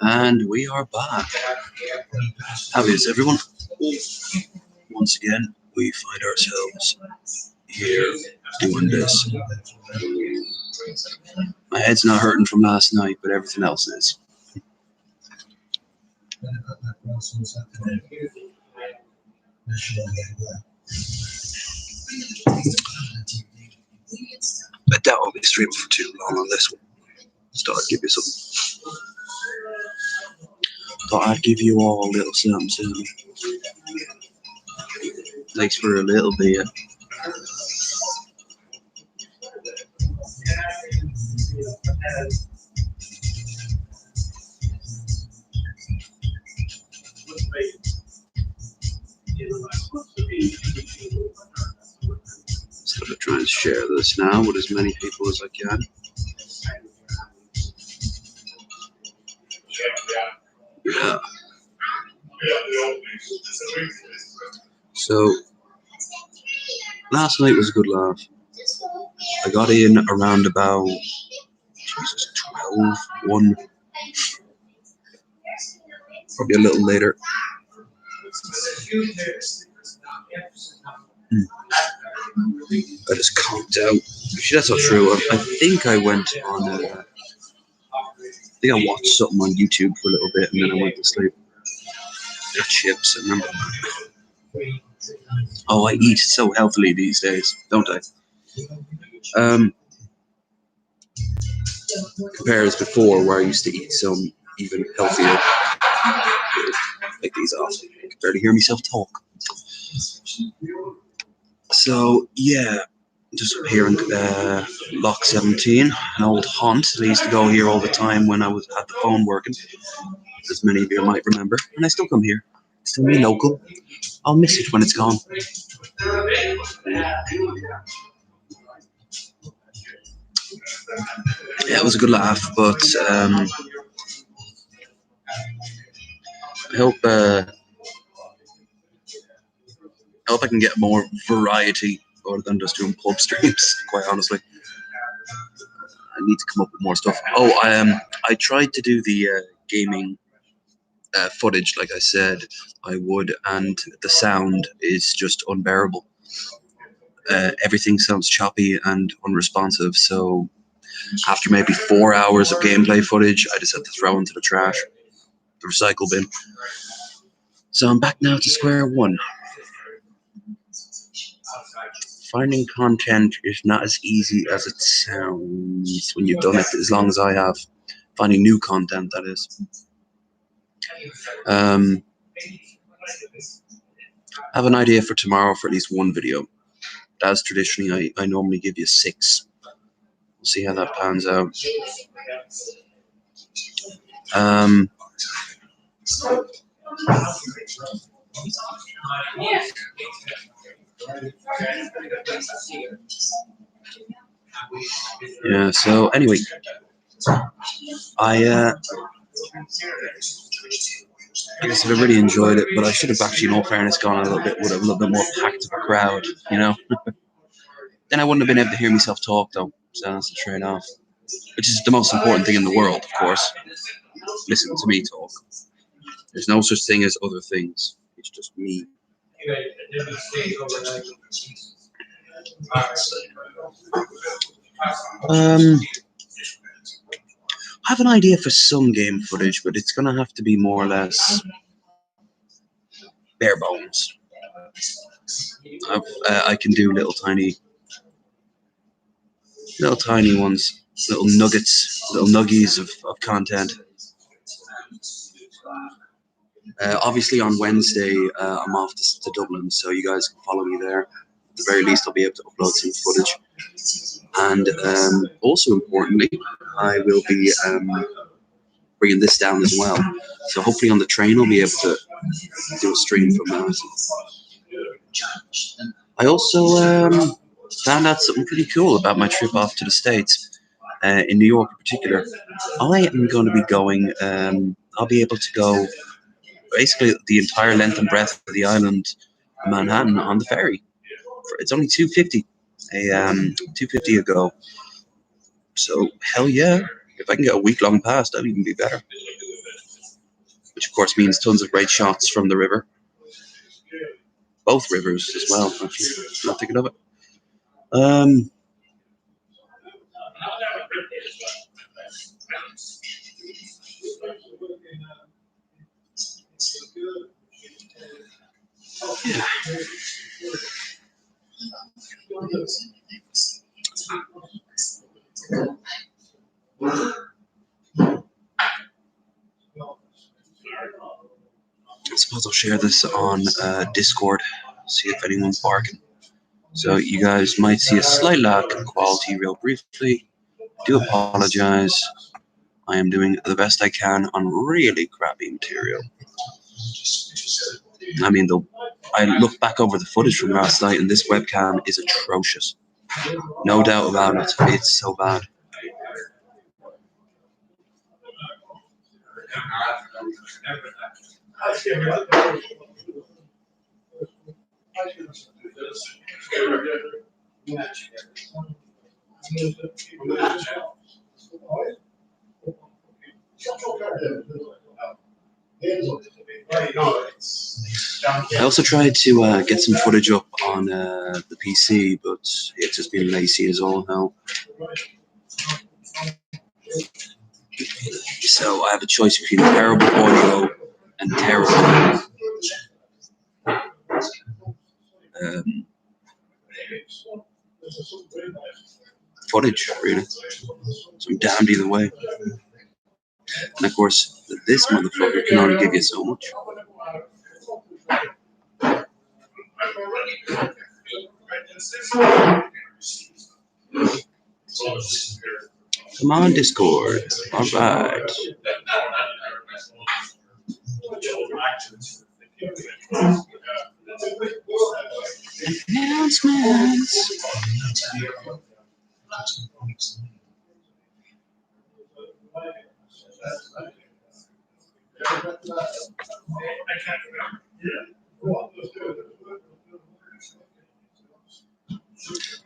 And we are back. How is everyone? Once again, we find ourselves here doing this. My head's not hurting from last night, but everything else is. I doubt I'll be streaming for too long on this one. Just thought I'd give you something. Thought I'd give you all a little something. Thanks for a little bit. So I'm trying to share this now with as many people as I can. Yeah. So last night was a good laugh. I got in around about 12, 1, probably a little later. I just conked out. Actually, that's not true. I think I went on. I think I watched something on YouTube for a little bit, and then I went to sleep. Got chips. I remember. Oh, I eat so healthily these days, don't I? Compares before, where I used to eat some even healthier. Take these off. I can barely hear myself talk. So yeah, just up here in Lock 17, an old haunt. I used to go here all the time when I had the phone working, as many of you might remember. And I still come here. It's still me local. I'll miss it when it's gone. Yeah, it was a good laugh, but I hope I can get more variety other than just doing pub streams, quite honestly. I need to come up with more stuff. Oh, I tried to do the gaming footage like I said I would, and the sound is just unbearable. Everything sounds choppy and unresponsive, so after maybe 4 hours of gameplay footage, I just had to throw into the trash, the recycle bin. So I'm back now to square one. Finding content is not as easy as it sounds when you've done it as long as I have. Finding new content, that is. I have an idea for tomorrow for at least one video. As traditionally, I normally give you 6. We'll see how that pans out. Yeah, so anyway, like I said, I really enjoyed it, but I should have actually, in all fairness, gone a little bit with a little bit more packed of a crowd, you know? Then I wouldn't have been able to hear myself talk, though, so that's a trade-off. Which is the most important thing in the world, of course. Listen to me talk. There's no such thing as other things. It's just me. I have an idea for some game footage, but it's going to have to be more or less bare bones. I can do little tiny ones, little nuggets, little nuggies of content. Obviously on Wednesday, I'm off to Dublin, so you guys can follow me there. At the very least, I'll be able to upload some footage. And also importantly, I will be bringing this down as well. So hopefully on the train, I'll be able to do a stream from that. I also found out something pretty cool about my trip off to the States, in New York in particular. I am going to be going, I'll be able to go basically the entire length and breadth of the island of Manhattan on the ferry. It's only $2.50 a 250 a go. So hell yeah, if I can get a week-long pass, that'd even be better. Which of course means tons of great shots from the river. Both rivers as well, actually. Not thinking of it. Yeah. I suppose I'll share this on Discord, see if anyone's barking. So you guys might see a slight lack in quality real briefly. Do apologize. I am doing the best I can on really crappy material. I mean, though, I looked back over the footage from last night and this webcam is atrocious. No doubt about it. It's so bad. I also tried to get some footage up on the PC, but it's just been lazy as all hell. So I have a choice between terrible audio and terrible footage, really. So I'm damned either way. And of course, this motherfucker can only give you so much. Come on, Discord. All right. Announcements.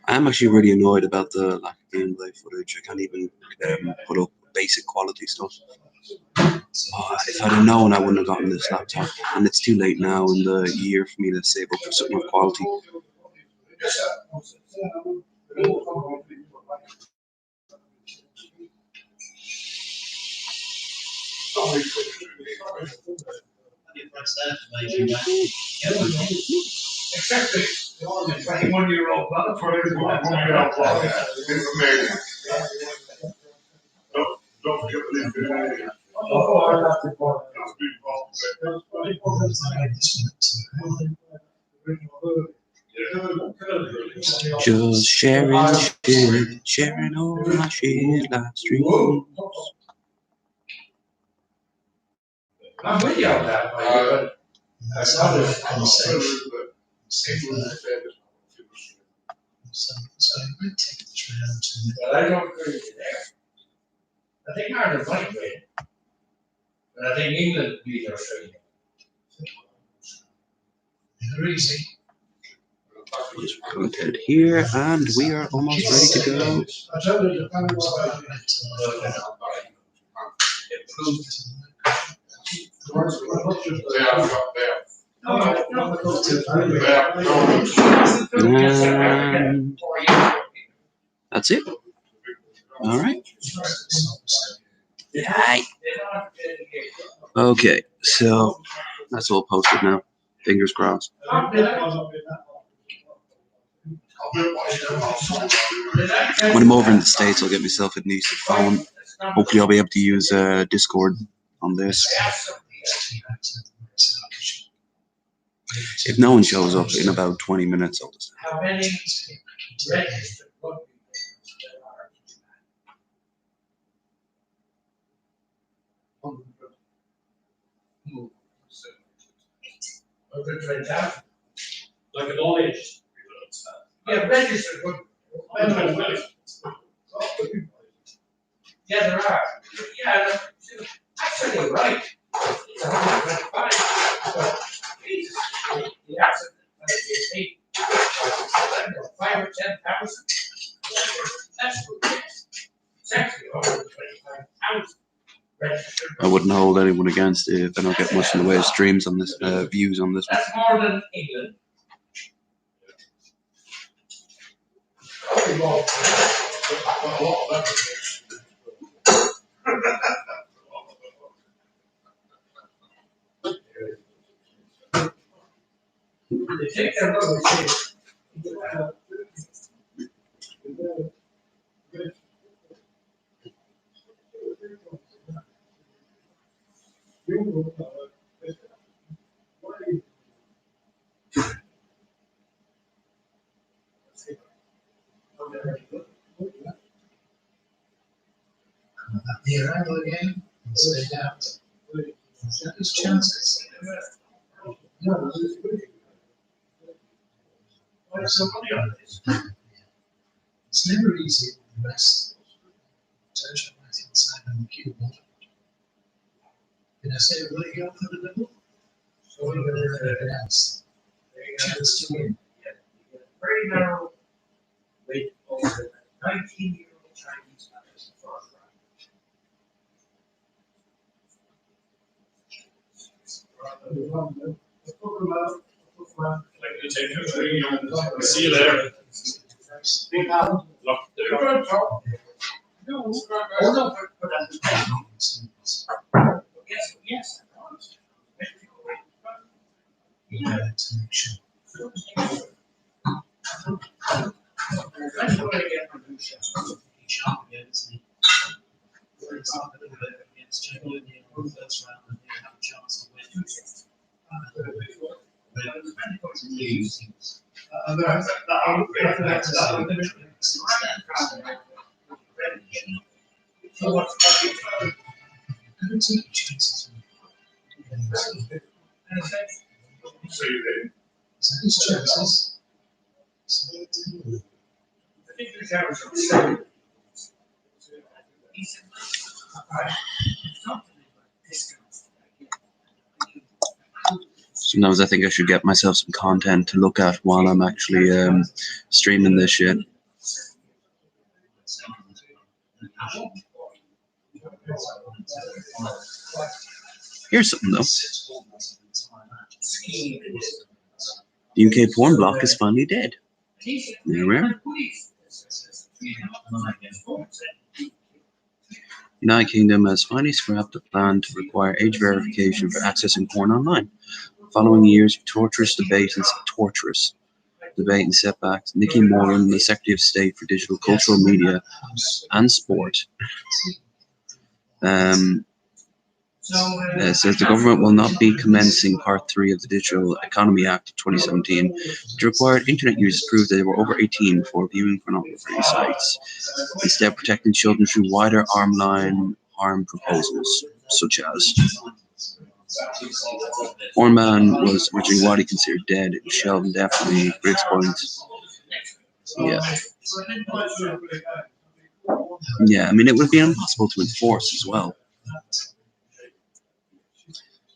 I'm actually really annoyed about the lack of gameplay footage. I can't even put up basic quality stuff. If I'd have known, I wouldn't have gotten this laptop. And it's too late now in the year for me to save up for something of quality. Exactly. The 21-year-old brother for everyone. Don't forget the Just sharing all my shit live streams. I'm with you on that, but that's not a conversation. So I might take the trail to. But I don't agree with you there. I think Ireland might win, but I think England beat Australia. They're easy. Put it here, and we are almost ready to go. And that's it. All right. Yay. Okay, so that's all posted now. Fingers crossed. When I'm over in the States, I'll get myself a decent phone. Hopefully, I'll be able to use Discord on this. If no one shows up in about 20 minutes, I'll just. How many registered rugby players there are? Like an all age. Yeah, registered rugby. Yeah, there are. Yeah, actually, you're right. It's 125. But Jesus, the absent, 5 or 10,000. That's good, yes. It's actually over 25,000 registered. I wouldn't hold anyone against it if I don't get much in the way of streams on this, views on this one. That's more than England. They take their rubber shape. The arrival again, stay out. There's chances. It's never easy unless touch on the inside on the keyboard. Did I say really go for the double? Or you got anything else? Chance to win. Very narrow weight over 19-year-old Chinese players for a See you later. Look, Yes. Sometimes I think I should get myself some content to look at while I'm actually streaming this shit. Here's something though. The UK porn block is finally dead. There we are. United Kingdom has finally scrapped the plan to require age verification for accessing porn online. Following years of torturous debate and setbacks, Nicky Moran, the Secretary of State for Digital, Cultural Media and Sport, says the government will not be commencing Part 3 of the Digital Economy Act of 2017, which required internet users to prove that they were over 18 before viewing pornography sites, instead protecting children through wider arm-line harm proposals, such as Porn Man was originally widely considered dead and shelved indefinitely, Briggs Point. Yeah, I mean, it would be impossible to enforce as well.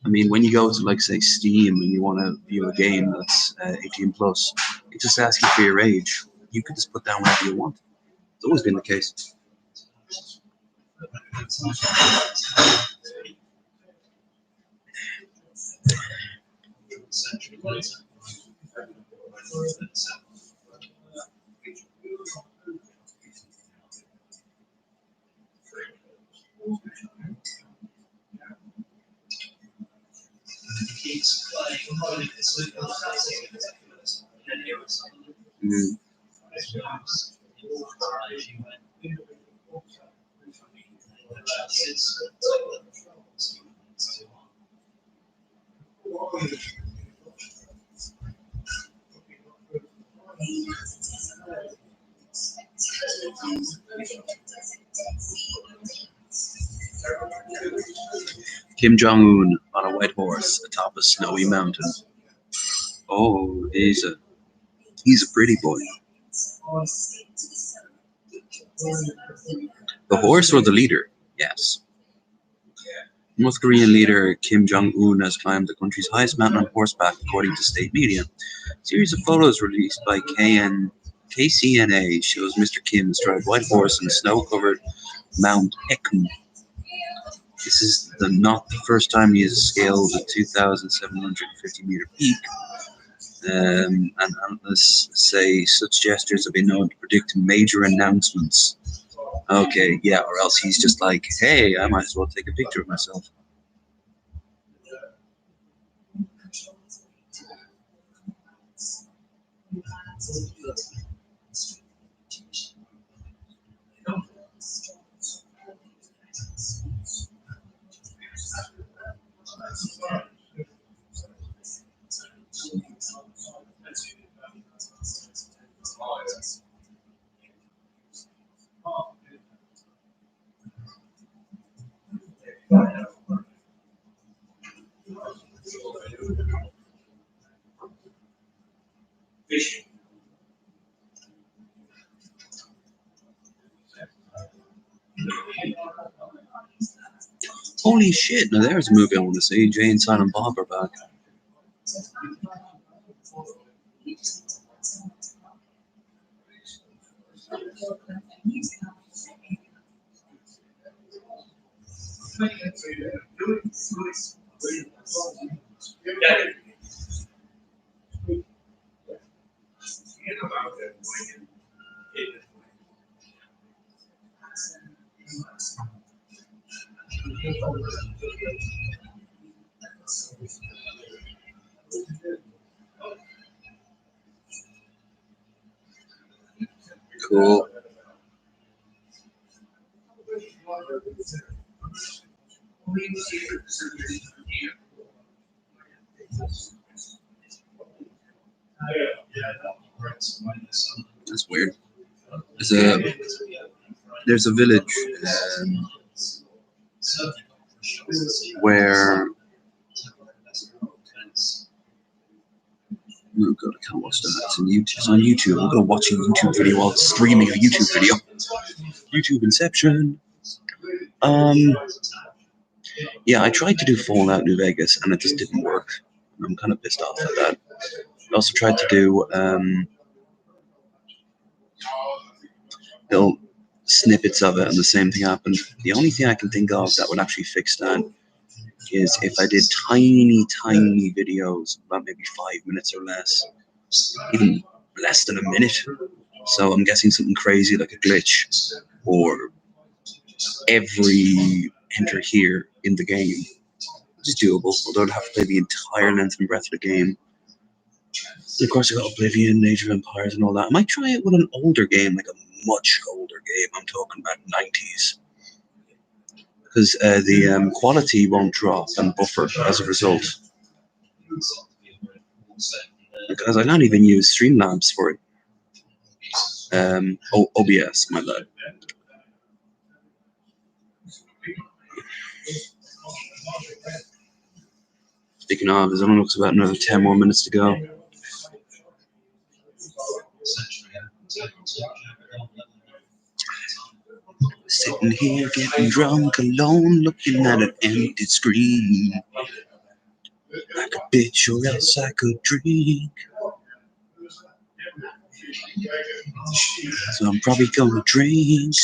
I mean, when you go to, like, say, Steam and you want to view a game that's 18 plus, it just asks you for your age. You could just put down whatever you want. It's always been the case. Kim Jong-un on a white horse atop a snowy mountain. Oh, he's a pretty boy. The horse or the leader? Yes. North Korean leader Kim Jong-un has climbed the country's highest mountain on horseback, according to state media. A series of photos released by KCNA shows Mr. Kim astride white horse on snow-covered Mount Ekm. This is not the first time he has scaled a 2,750-meter peak. And analysts say such gestures have been known to predict major announcements. Okay, yeah, or else he's just like, hey, I might as well take a picture of myself. Holy shit, now there's a movie I want to see. Jay and Silent Bob are back. Cool. That's weird. There's a village where oh god, I can't watch that. It's on YouTube. I'm gonna watch a YouTube video while streaming a YouTube video. YouTube Inception. Yeah, I tried to do Fallout New Vegas and it just didn't work. I'm kind of pissed off at that. I also tried to do little snippets of it and the same thing happened. The only thing I can think of that would actually fix that is if I did tiny videos, about maybe 5 minutes or less, even less than a minute. So I'm guessing something crazy like a glitch or every enter here in the game, which is doable, although I'd have to play the entire length and breadth of the game. And of course I got Oblivion, Age of Empires and all that. I might try it with an older game, like a much older game. I'm talking about 90s. Because the quality won't drop and buffer as a result. Because I can't even use Streamlabs for it. OBS, my bad. Speaking of, there's only looks about another 10 more minutes to go. Sitting here getting drunk alone, looking at an empty screen. I could bitch or else I could drink. So I'm probably gonna drink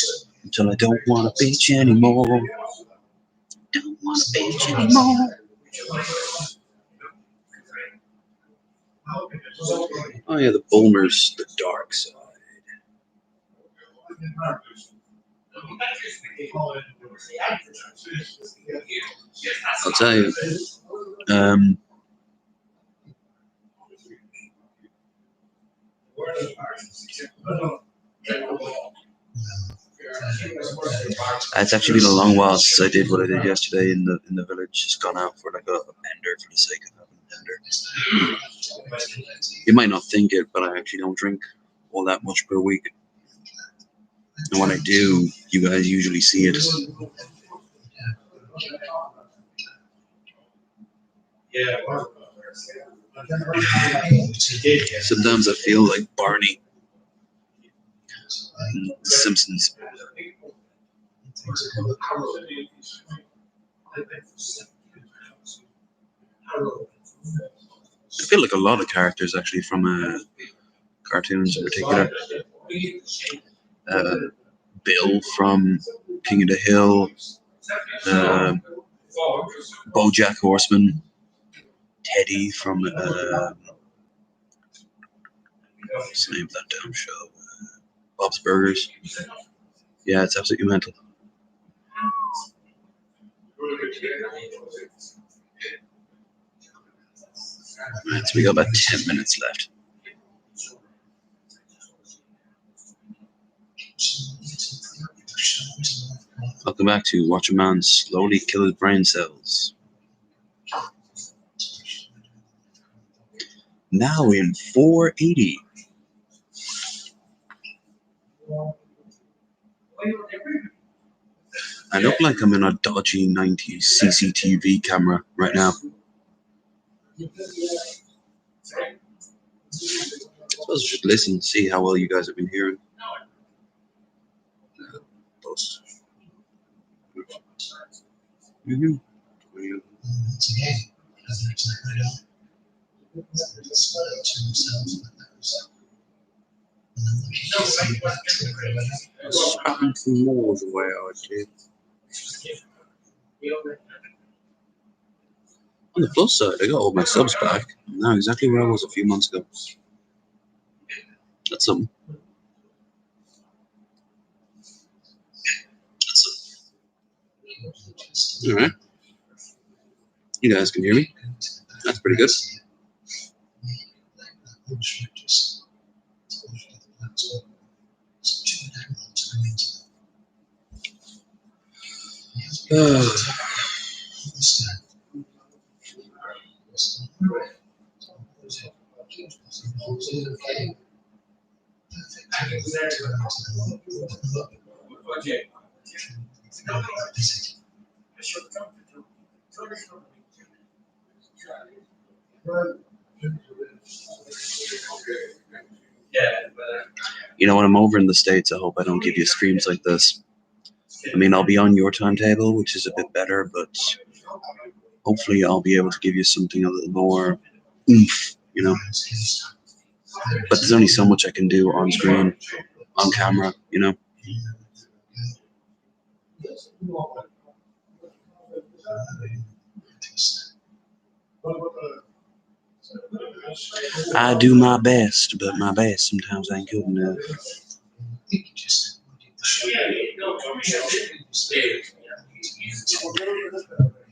until I don't want to bitch anymore. Don't want to bitch anymore. Oh yeah, the Bulmers, the dark side. I'll tell you. It's actually been a long while since I did what I did yesterday in the village. Just gone out for like a bender for the sake of having a bender. You might not think it, but I actually don't drink all that much per week. And when I do, you guys usually see it. Sometimes I feel like Barney in The Simpsons. I feel like a lot of characters actually from cartoons in particular. Bill from King of the Hill, BoJack Horseman, Teddy from what's the name of that damn show? Bob's Burgers. Yeah, it's absolutely mental. Right, so we got about 10 minutes left. Welcome back to watch a man slowly kill his brain cells. Now in 480. I look like I'm in a dodgy 90s CCTV camera right now. I suppose I should listen, see how well you guys have been hearing. Post. Mm-hmm. Once again, as they're right out, it's to themselves. And then looking to see back to the right out. Scrapping some more the way I did. On the plus side, I got all my subs back. I'm now exactly where I was a few months ago. That's something. Alright. You guys can hear me? That's pretty good. You know, when I'm over in the States, I hope I don't give you streams like this. I mean, I'll be on your timetable, which is a bit better, but hopefully I'll be able to give you something a little more oomph, you know. But there's only so much I can do on screen, on camera, you know. I do my best, but my best sometimes ain't good enough.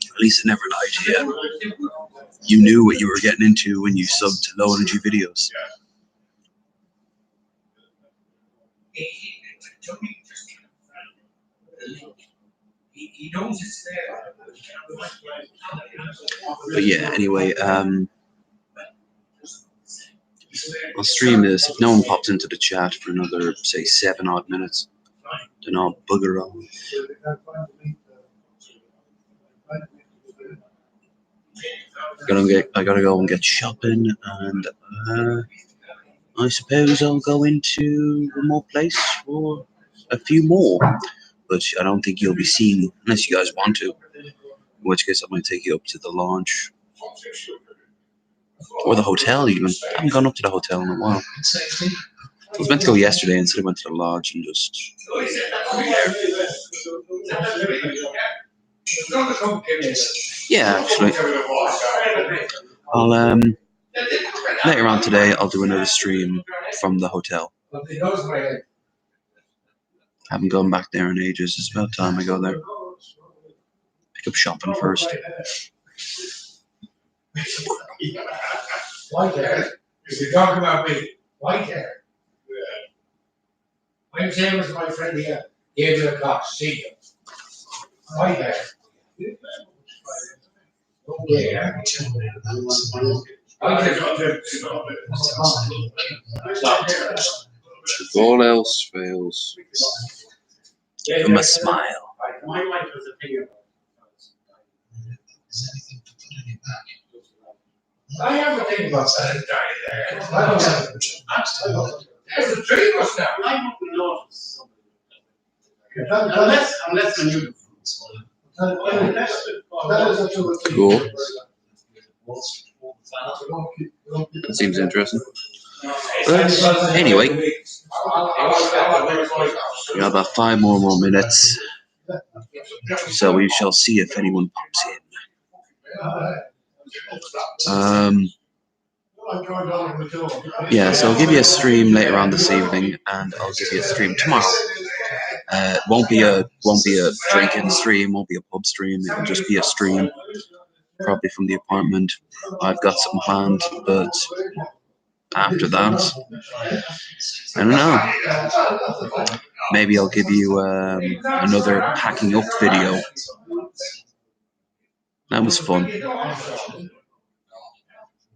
At least I never lied to you. You knew what you were getting into when you subbed to Low Energy Videos. But yeah, anyway, I'll stream this. If no one pops into the chat for another, say, 7 odd minutes, then I'll bugger off. I gotta go and get shopping, and I suppose I'll go into one more place for a few more. But I don't think you'll be seeing, unless you guys want to. In which case, I might take you up to the lounge. Or the hotel, even. I haven't gone up to the hotel in a while. I was meant to go yesterday, instead I went to the lodge and just... Yeah, actually. I'll, later on today, I'll do another stream from the hotel. Haven't gone back there in ages. It's about time I go there. Pick up shopping first. White hair. If you're talking about me, white hair. My name was my friend here, Gabriel Cox, senior. White hair. Yeah. If all else fails, give him a smile. My wife was a figure. Is anything to put any back? I have a thing about that guy there. I don't have a There's a tree was now. I hope we know. Unless when you. Cool. That seems interesting. But anyway, we got about 5 more minutes, so we shall see if anyone pops in. Yeah, so I'll give you a stream later on this evening, and I'll give you a stream tomorrow. Won't be a drinking stream, won't be a pub stream. It'll just be a stream, probably from the apartment. I've got something planned, but after that, I don't know. Maybe I'll give you another packing up video. That was fun.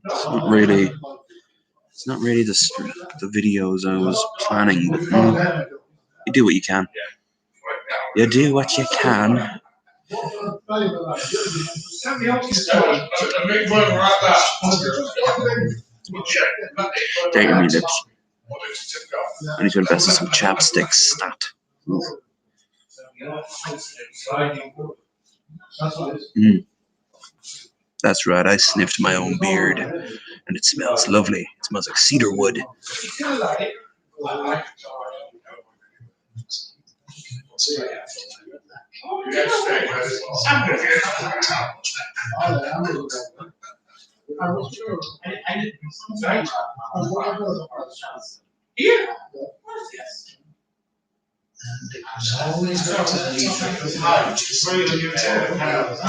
It's not really the videos I was planning, but you do what you can. You do what you can. Dirty me lips. I need to invest in some chapstick stat. That's right, I sniffed my own beard, and it smells lovely. It smells like cedar wood.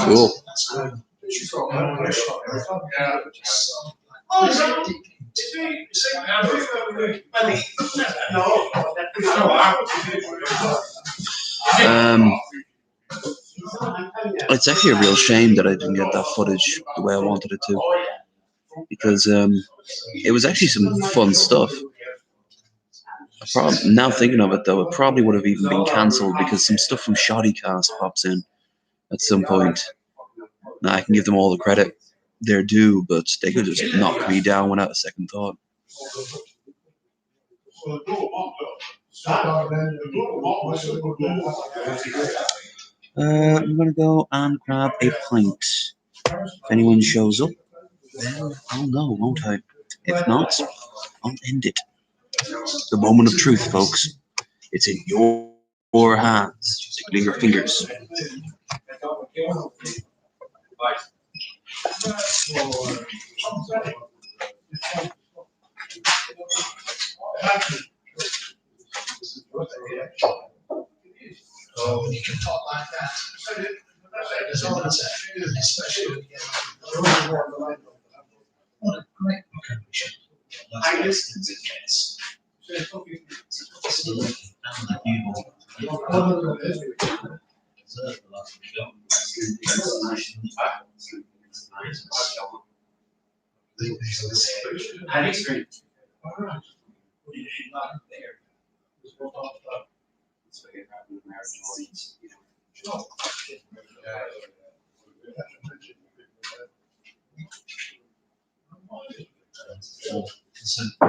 Cool. It's actually a real shame that I didn't get that footage the way I wanted it to, because it was actually some fun stuff. Now thinking of it though, it probably would have even been cancelled because some stuff from Shoddycast pops in at some point. Now I can give them all the credit they're due, but they could just knock me down without a second thought. I'm gonna go and grab a pint. If anyone shows up, then I'll know, won't I? If not, I'll end it. The moment of truth, folks. It's in your hands. Tickling your fingers. Oh, when you can talk like that. That's all I'm saying. Especially when you get what a great contribution. I guess it's a case. Had experience. All right.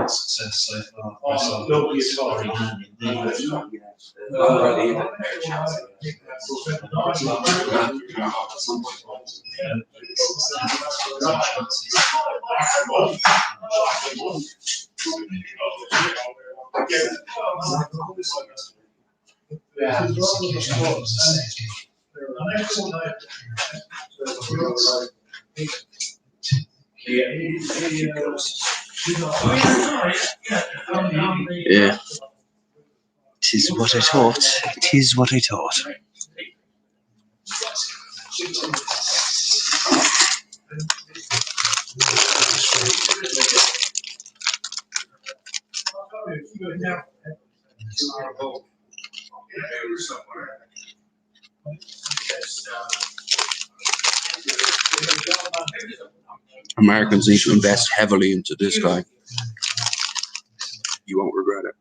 Success so far. Nobody's sorry. Yeah. 'Tis what I thought. 'Tis what I thought. Americans need to invest heavily into this guy. You won't regret it.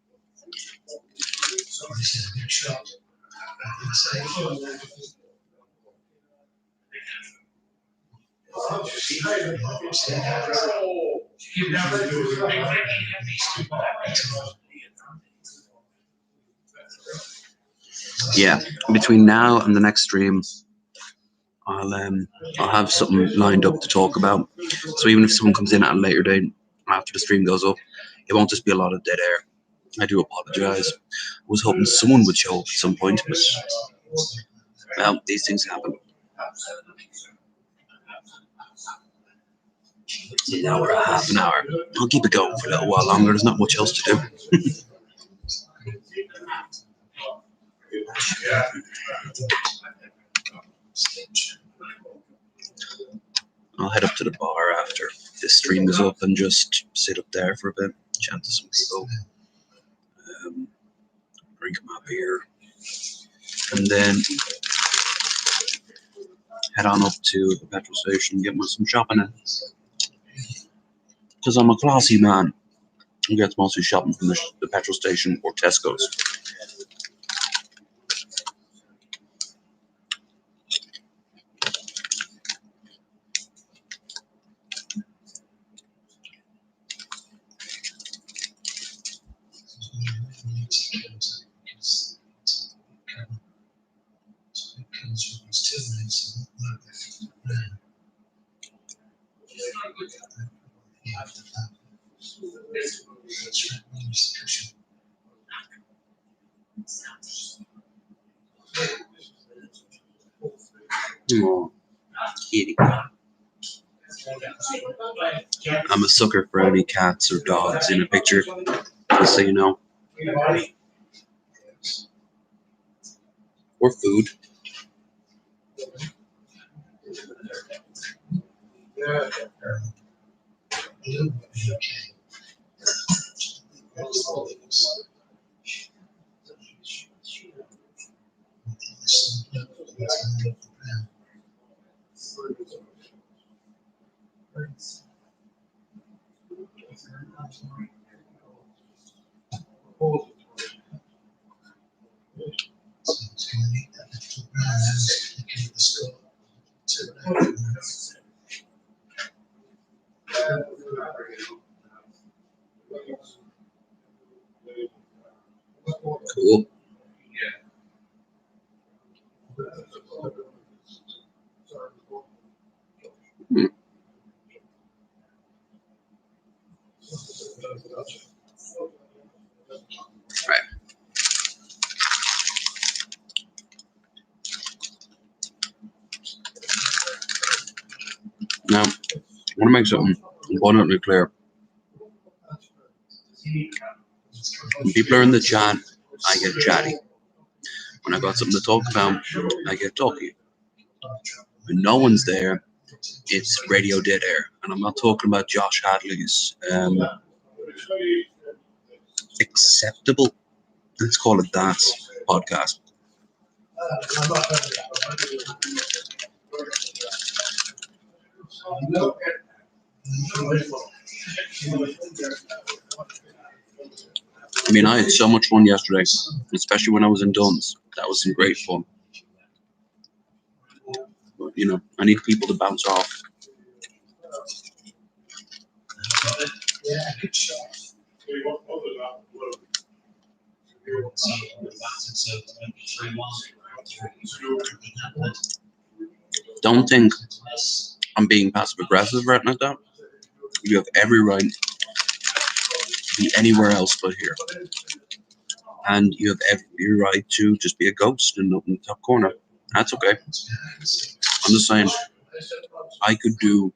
Yeah, between now and the next stream, I'll have something lined up to talk about. So even if someone comes in at a later date after the stream goes up, it won't just be a lot of dead air. I do apologize. I was hoping someone would show up at some point, but well, these things happen. It's an hour, a half an hour. I'll keep it going for a little while longer. There's not much else to do. I'll head up to the bar after this stream is up and just sit up there for a bit, chat to some people, drink my beer, and then head on up to the petrol station and get me some shopping in. Because I'm a classy man who gets mostly shopping from the petrol station or Tesco's. Oh, kitty. I'm a sucker for any cats or dogs in a picture, just so you know. Or food. Cool. Right. Now, I want to make something abundantly clear. When people are in the chat, I get chatty. When I got something to talk about, I get talky. When no one's there, it's radio dead air. And I'm not talking about Josh Hadley's acceptable, let's call it that, podcast. I mean, I had so much fun yesterday, especially when I was in Duns. That was some great fun. But, you know, I need people to bounce off. Don't think I'm being passive aggressive right like that. You have every right to be anywhere else but here. And you have every right to just be a ghost in the top corner. That's okay. I'm just saying, I could do,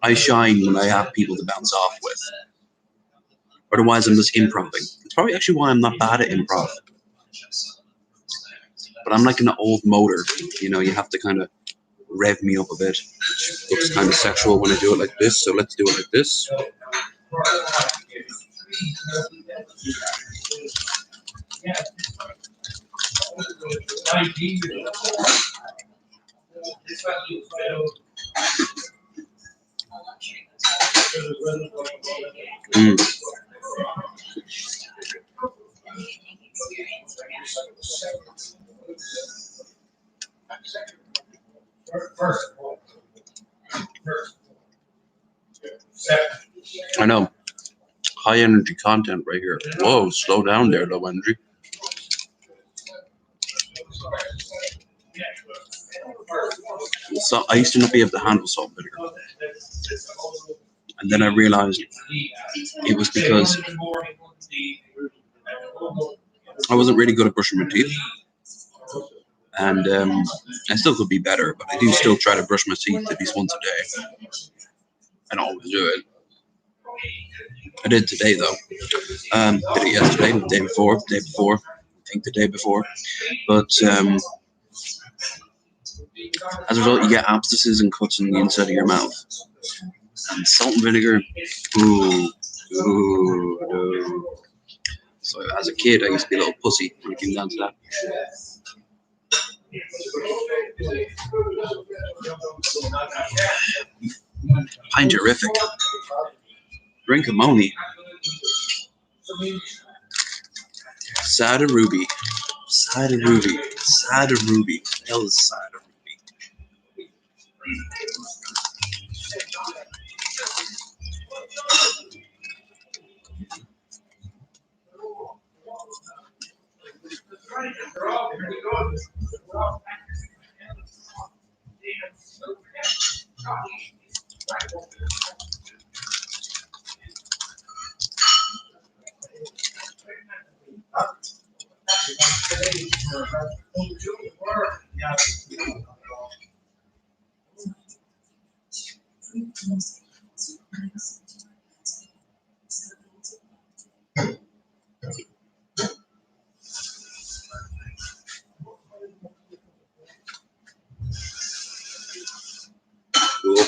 I shine when I have people to bounce off with. Otherwise, I'm just improving. It's probably actually why I'm not bad at improv. But I'm like an old motor, you know, you have to kind of rev me up a bit, which looks kind of sexual when I do it like this, so let's do it like this. I know. High energy content right here. Whoa, slow down there, low energy. So I used to not be able to handle salt and vinegar. And then I realized it was because I wasn't really good at brushing my teeth. And I still could be better, but I do still try to brush my teeth at least once a day. I don't always do it. I did today, though. Did it yesterday, the day before, I think the day before. But as a result, you get abscesses and cuts on the inside of your mouth. And salt and vinegar, ooh, no. So as a kid, I used to be a little pussy when it came down to that. Pinterific. Drink a money. Cider Ruby. Cider Ruby. Cider Ruby. What the hell is Cider Ruby? Cool.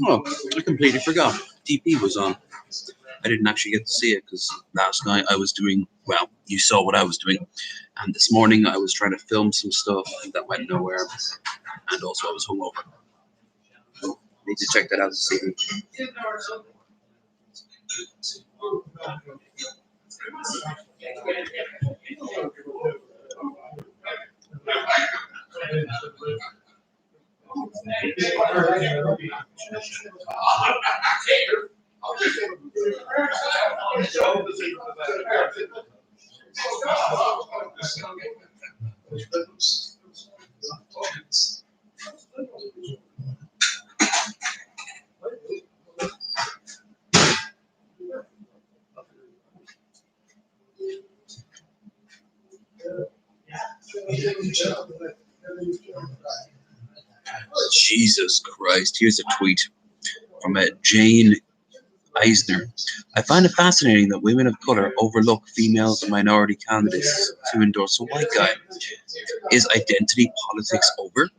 Oh, I completely forgot. DP was on. I didn't actually get to see it because last night I was doing, well, you saw what I was doing. And this morning I was trying to film some stuff that went nowhere. And also I was hungover. So, need to check that out this evening. Jesus Christ. Here's a tweet from Jane Eisner. I find it fascinating that women of color overlook female and minority candidates to endorse a white guy. Is identity politics over?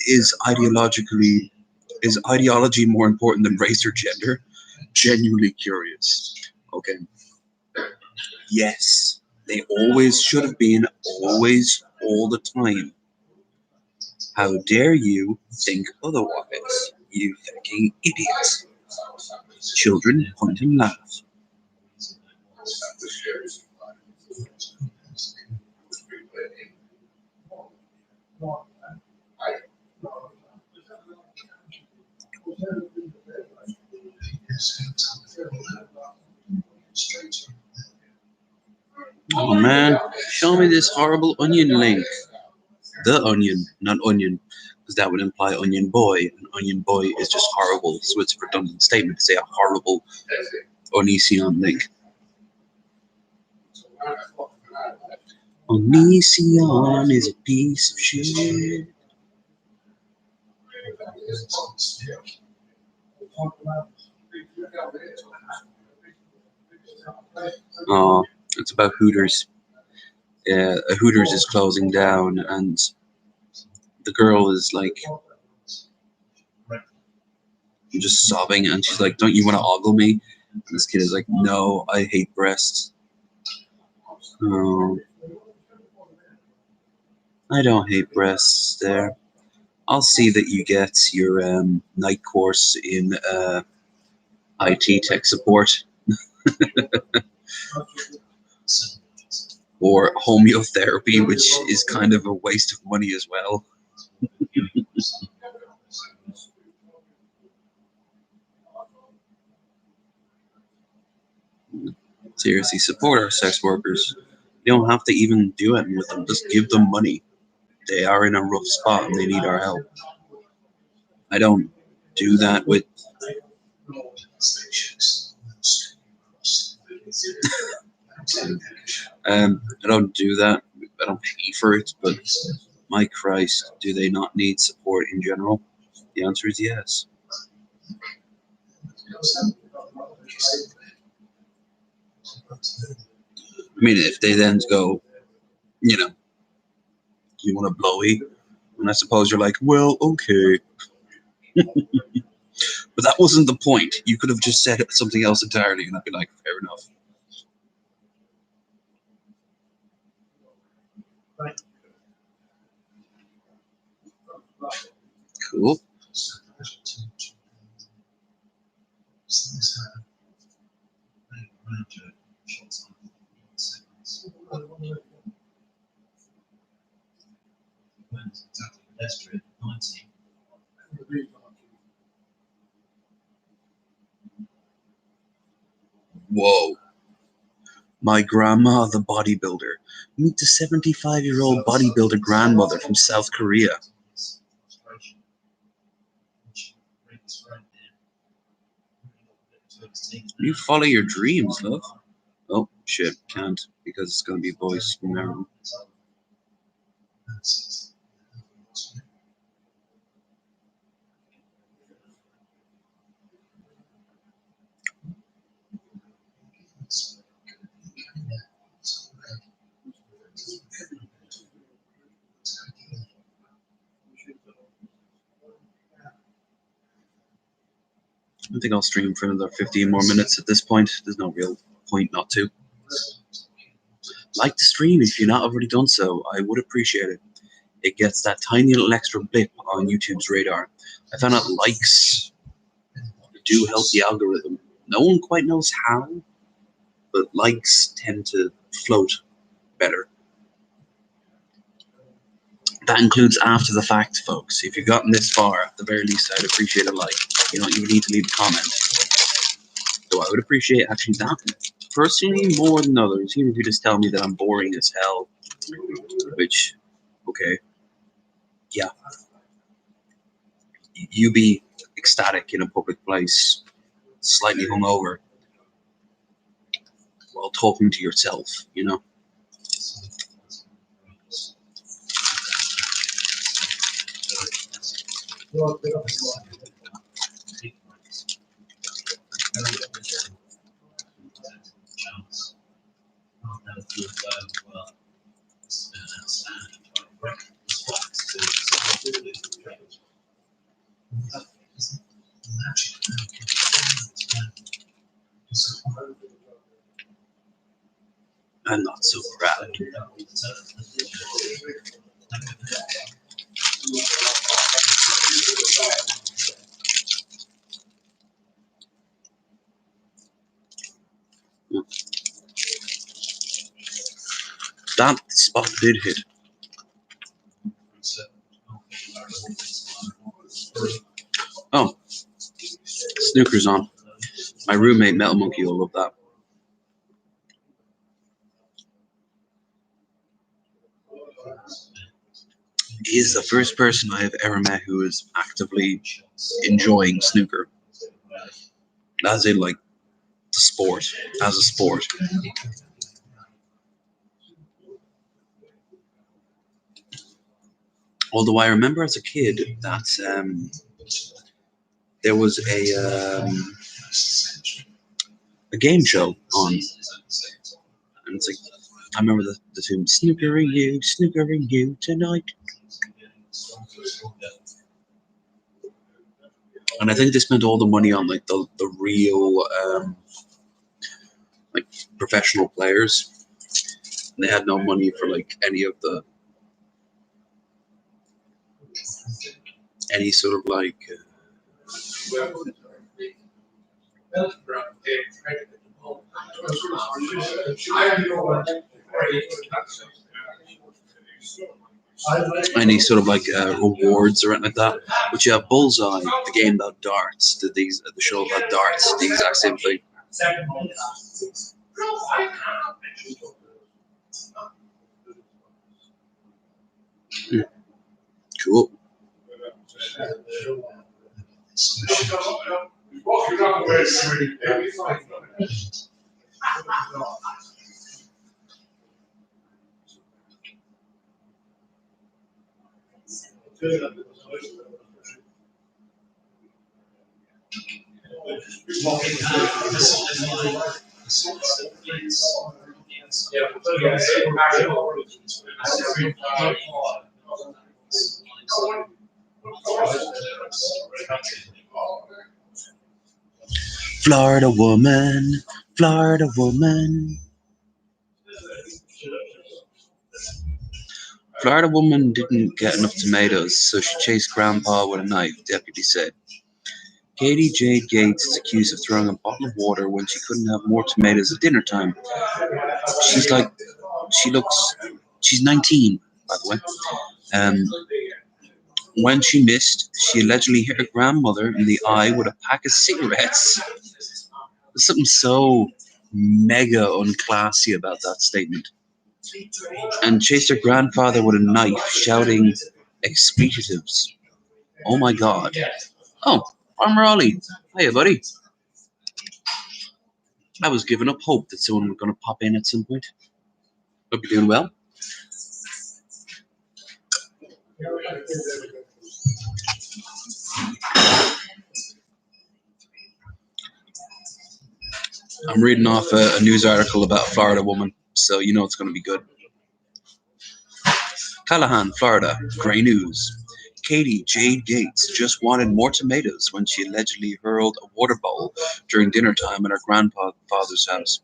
Is ideology more important than race or gender? Genuinely curious. Okay. Yes. They always should have been, always, all the time. How dare you think otherwise, you fucking idiots. Children point and laugh. Oh man, show me this horrible onion link. The onion, not onion, because that would imply onion boy, and onion boy is just horrible, so it's a redundant statement to say a horrible Onision link. Onision is a piece of shit. Oh, it's about Hooters. Hooters is closing down, and the girl is like just sobbing, and she's like, "Don't you want to ogle me?" And this kid is like, "No, I hate breasts." Oh, I don't hate breasts. There, I'll see that you get your night course in IT tech support. Or homeotherapy, which is kind of a waste of money as well. Seriously, support our sex workers. You don't have to even do anything with them. Just give them money. They are in a rough spot and they need our help. I don't do that with. I don't do that. I don't pay for it, but my Christ, do they not need support in general? The answer is yes. I mean, if they then go, you know, you want a blowy, and I suppose you're like, well, okay. But that wasn't the point. You could have just said something else entirely, and I'd be like, fair enough. Cool. Whoa. My grandma, the bodybuilder. Meet the 75-year-old bodybuilder grandmother from South Korea. You follow your dreams, love. Oh, shit, can't, because it's going to be voice from Aaron. I think I'll stream for another 15 more minutes at this point. There's no real point not to. Like the stream if you're not already done so. I would appreciate it. It gets that tiny little extra blip on YouTube's radar. I found out likes do help the algorithm. No one quite knows how, but likes tend to float better. That includes after the fact, folks. If you've gotten this far, at the very least, I'd appreciate a like. You don't even need to leave a comment. So I would appreciate actually that personally more than others, even if you just tell me that I'm boring as hell. Which, okay. Yeah. You be ecstatic in a public place, slightly hungover, while talking to yourself, you know? I'm not so proud. That spot did hit. Oh, snooker's on. My roommate Metal Monkey will love that. He is the first person I have ever met who is actively enjoying snooker. As in, like, the sport, as a sport. Although I remember as a kid that there was a game show on, and it's like, I remember the tune, snookering you tonight. And I think they spent all the money on like the real like professional players. And they had no money for like any sort of like any sort of like rewards or anything like that. But yeah, Bullseye, the game about darts, the show about darts, the exact same thing. Cool. Walking around the way, every 5 minutes. Florida woman, Florida woman. Florida woman didn't get enough tomatoes, so she chased Grandpa with a knife, deputies said. Katie Jade Gates is accused of throwing a bottle of water when she couldn't have more tomatoes at dinner time. She's 19, by the way. When she missed, she allegedly hit her grandmother in the eye with a pack of cigarettes. There's something so mega unclassy about that statement. And chased her grandfather with a knife, shouting expletives. Oh my god. Oh, Farmer Ollie. Hiya, buddy. I was giving up hope that someone was going to pop in at some point. Hope you're doing well. I'm reading off a news article about a Florida woman, so you know it's going to be good. Callahan, Florida, Gray News. Katie Jade Gates just wanted more tomatoes when she allegedly hurled a water bowl during dinner time at her grandfather's house.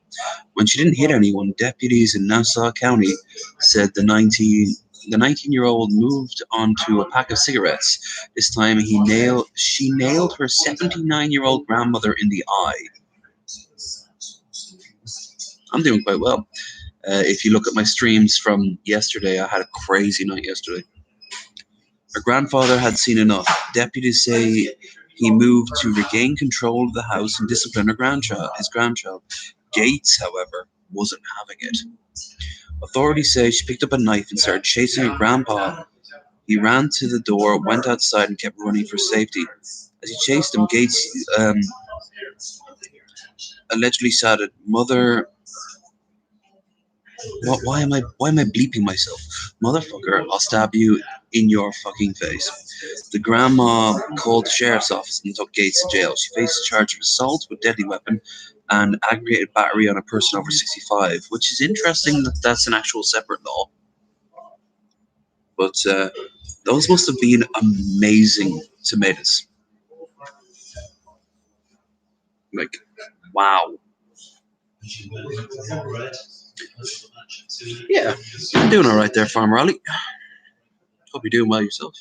When she didn't hit anyone, deputies in Nassau County said the 19-year-old moved onto a pack of cigarettes. This time she nailed her 79-year-old grandmother in the eye. I'm doing quite well. If you look at my streams from yesterday, I had a crazy night yesterday. Her grandfather had seen enough. Deputies say he moved to regain control of the house and discipline his grandchild. Gates, however, wasn't having it. Authorities say she picked up a knife and started chasing her grandpa. He ran to the door, went outside, and kept running for safety. As he chased him, Gates allegedly shouted, "Mother." Why am I bleeping myself? Motherfucker, I'll stab you in your fucking face. The grandma called the sheriff's office and took Gates to jail. She faced a charge of assault with deadly weapon and aggravated battery on a person over 65, which is interesting that that's an actual separate law. But those must have been amazing tomatoes. Like, wow. Yeah, I'm doing all right there, Farmer Ollie. Hope you're doing well yourself.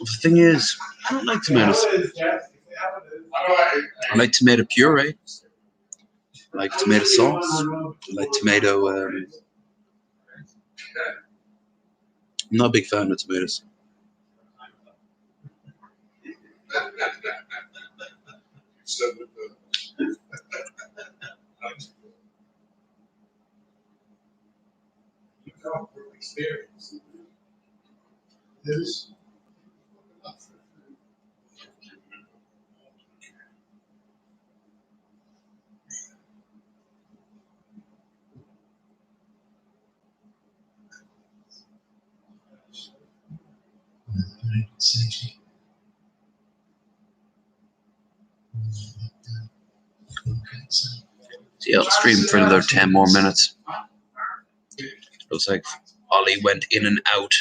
The thing is, I don't like tomatoes. I like tomato puree. I like tomato sauce. I like tomato. I'm not a big fan of tomatoes. So yeah, I'll stream for another 10 more minutes. Looks like Ollie went in and out.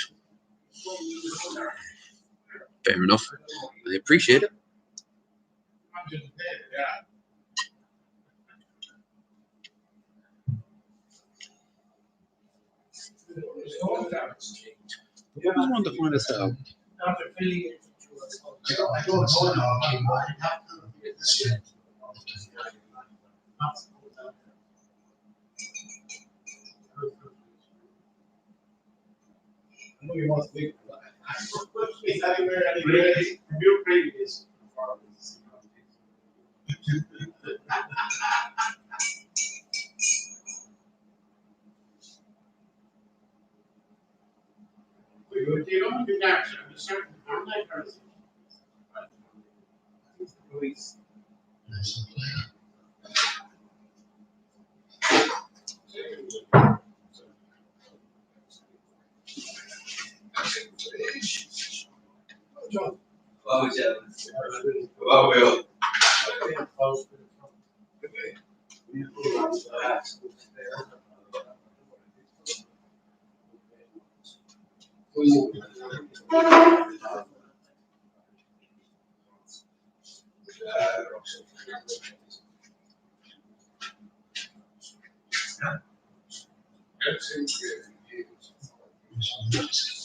Fair enough. I appreciate it. I just wanted to find this out. I don't know now, I have to get this year. I know you want to think about it. Anywhere, review previous. You don't do that, I'm certain, I'm not person. Police. Vamos já. Vamos, meu.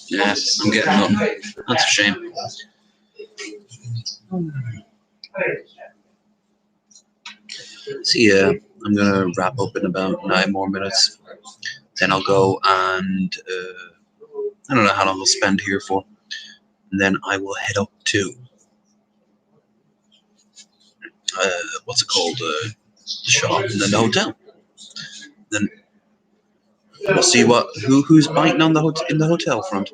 Yes, I'm getting up. That's a shame. So yeah, I'm gonna wrap up in about 9 more minutes. Then I'll go and I don't know how long I'll spend here for. And then I will head up to what's it called? The shop and then the hotel. Then we'll see who's biting on in the hotel front.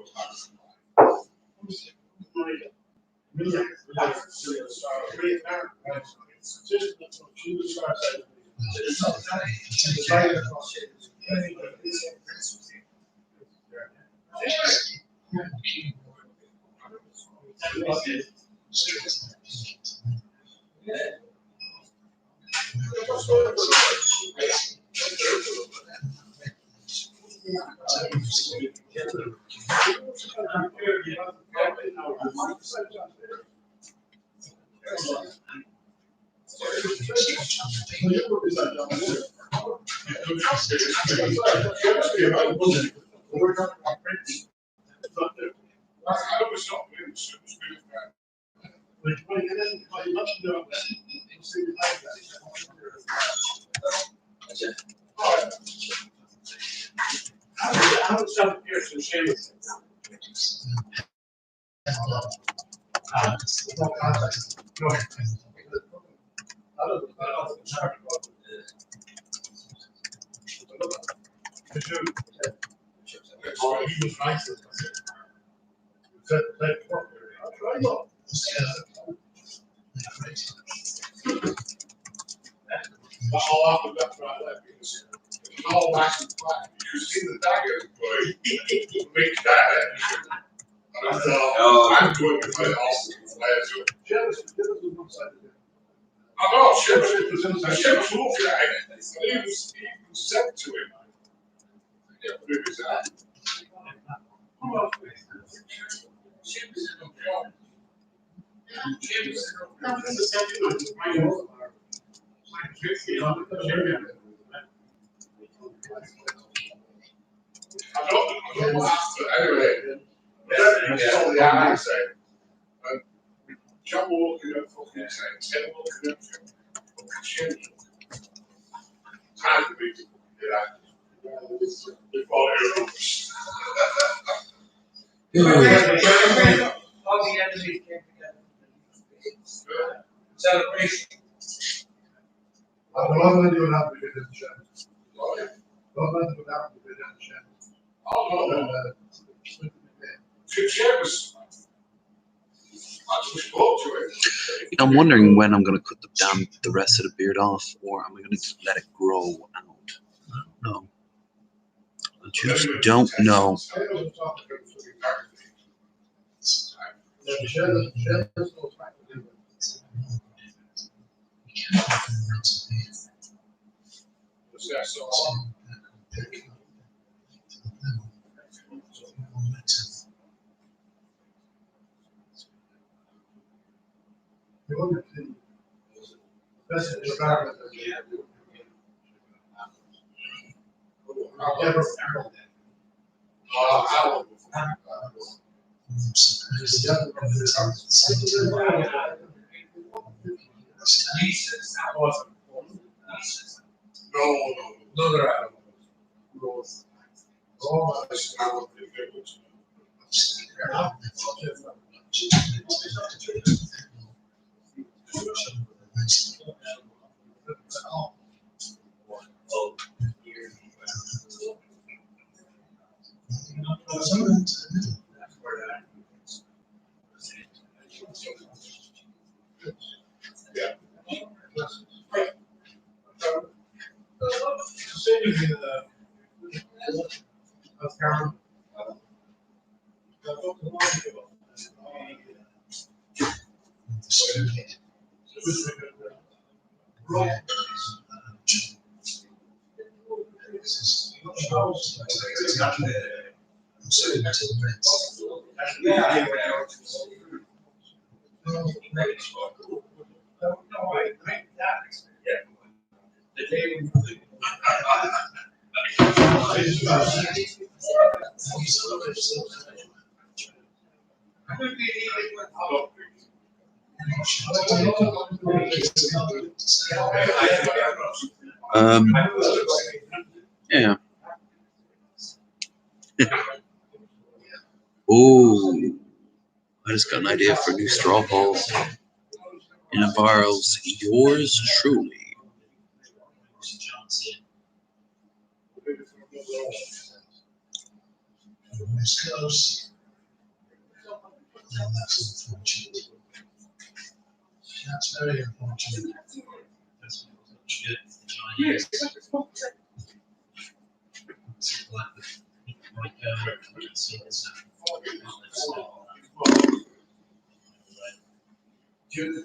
All wax and black. You see the dagger, boy. Make that. I'm doing it my house. I know, Shep's wolf guy. He was sent to him. Yeah, maybe that. I don't know, anyway. That's all the I say. John walking up, fucking saying, 10 walking up, fucking shit. Time to be, before it All the enemies came together. Celebration. What I'm gonna do it after we get in the shed. What I'm gonna do it after we get in the shed. Oh, no. Shamus. I just spoke to him. I'm wondering when I'm gonna cut the rest of the beard off, or am I gonna just let it grow out? No, I just don't know. The shed is no time to do No, they're out. Oh, that's not what they do. Um, yeah. Oh, I just got an idea for new straw balls. In Navarro's, yours truly. West Coast. No, that's unfortunate. That's very unfortunate.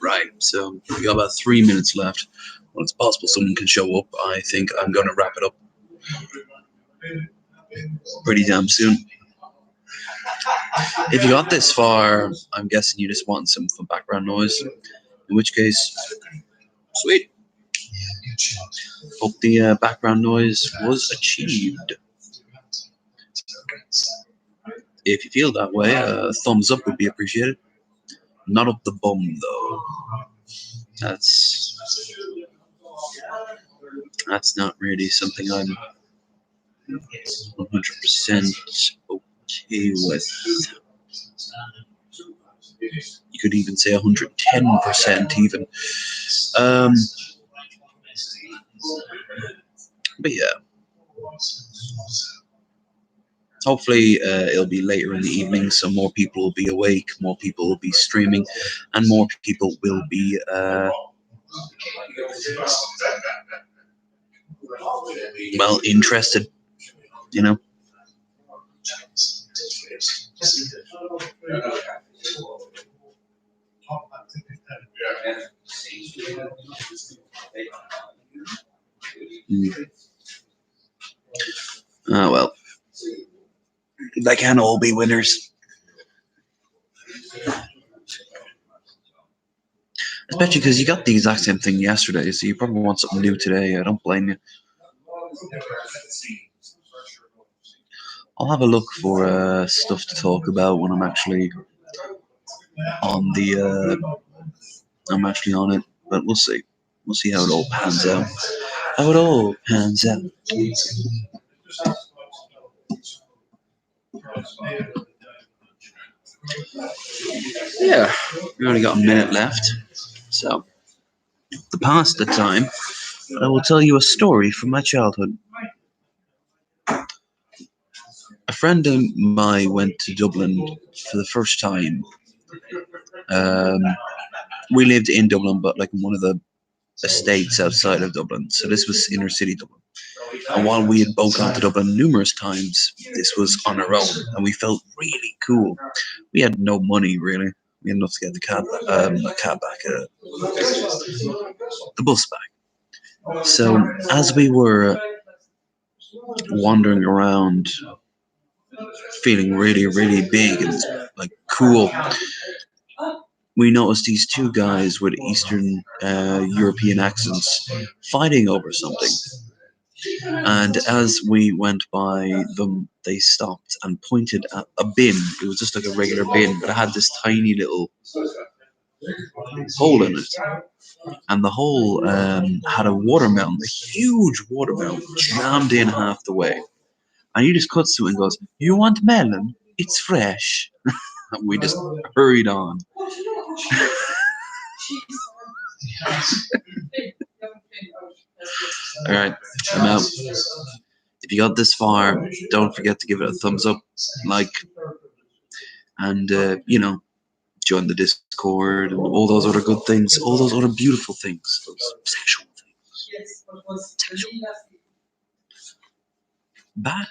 Right, so we got about 3 minutes left. Well, it's possible someone can show up. I think I'm going to wrap it up pretty damn soon. If you got this far, I'm guessing you just want some background noise. In which case, sweet. Yeah, good shot. Hope the background noise was achieved. If you feel that way, a thumbs up would be appreciated. Not up the bum, though. That's not really something I'm 100% okay with. You could even say 110% even. But yeah. Hopefully it'll be later in the evening, so more people will be awake, more people will be streaming, and more people will be well, interested, you know. Well, they can't all be winners. Especially because you got the exact same thing yesterday, so you probably want something new today. I don't blame you. I'll have a look for stuff to talk about when I'm actually on the. I'm actually on it, but we'll see. We'll see how it all pans out. How it all pans out. Yeah, we only got a minute left, so to pass the time, I will tell you a story from my childhood. A friend of mine went to Dublin for the first time. We lived in Dublin, but like in one of the estates outside of Dublin, so this was inner city Dublin. And while we had both gone to Dublin numerous times, this was on our own, and we felt really cool. We had no money, really. We had enough to get the bus back. So as we were wandering around, feeling really, really big and like cool, we noticed these two guys with Eastern European accents fighting over something. And as we went by them, they stopped and pointed at a bin. It was just like a regular bin, but it had this tiny little hole in it. And the hole had a watermelon, a huge watermelon, jammed in half the way. And he just cuts to it and goes, "You want melon? It's fresh." And we just hurried on. All right, I'm out. If you got this far, don't forget to give it a thumbs up, like, and join the Discord and all those other good things, all those other beautiful things, those sexual things. Bye.